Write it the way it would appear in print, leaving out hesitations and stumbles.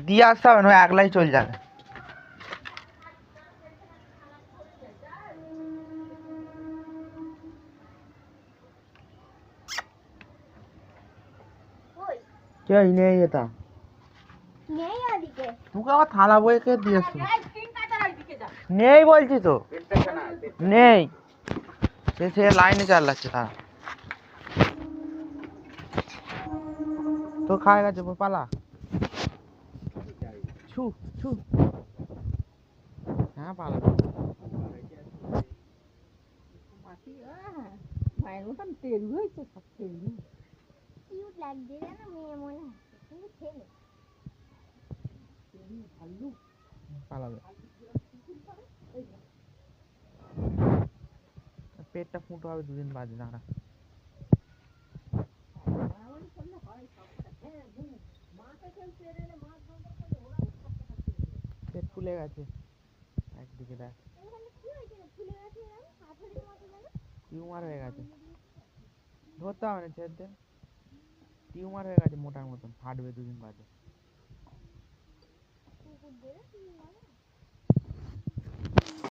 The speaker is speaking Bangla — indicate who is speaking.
Speaker 1: দিয়ে আসতে হবে না, একলাই চলে যাবে। কে নিয়ে যেতা তোকে আবার থালা বয়ে কে দিয়েছি? নেই বলছি তো, নেই। সে লাইনে চালাচ্ছে তারা। তো খায় গেছে পালা। ছু ছু। হ্যাঁ পালা।
Speaker 2: মায়ের মতন তেল হয়েছে, সব তেল
Speaker 3: কিউট লাগছে জানো, মেয়ে মনে হচ্ছে কিন্তু ছেলে।
Speaker 1: পালাবে। পেটটা ফুটো হবে দুদিন বাদে দাঁড়া। পেট ফুলে গেছে একদিকে, দেখ
Speaker 3: কি হয়েছে ফুলে গেছে পাথরের মতো জানো,
Speaker 1: টিউমার হয়ে গেছে। ধরতে হবে না, ছেড়ে দে। টিউমার হয়ে গেছে মোটার মতন, ফাটবে দুদিন বাদে।
Speaker 3: কুকুর দেবে তুমি জানো।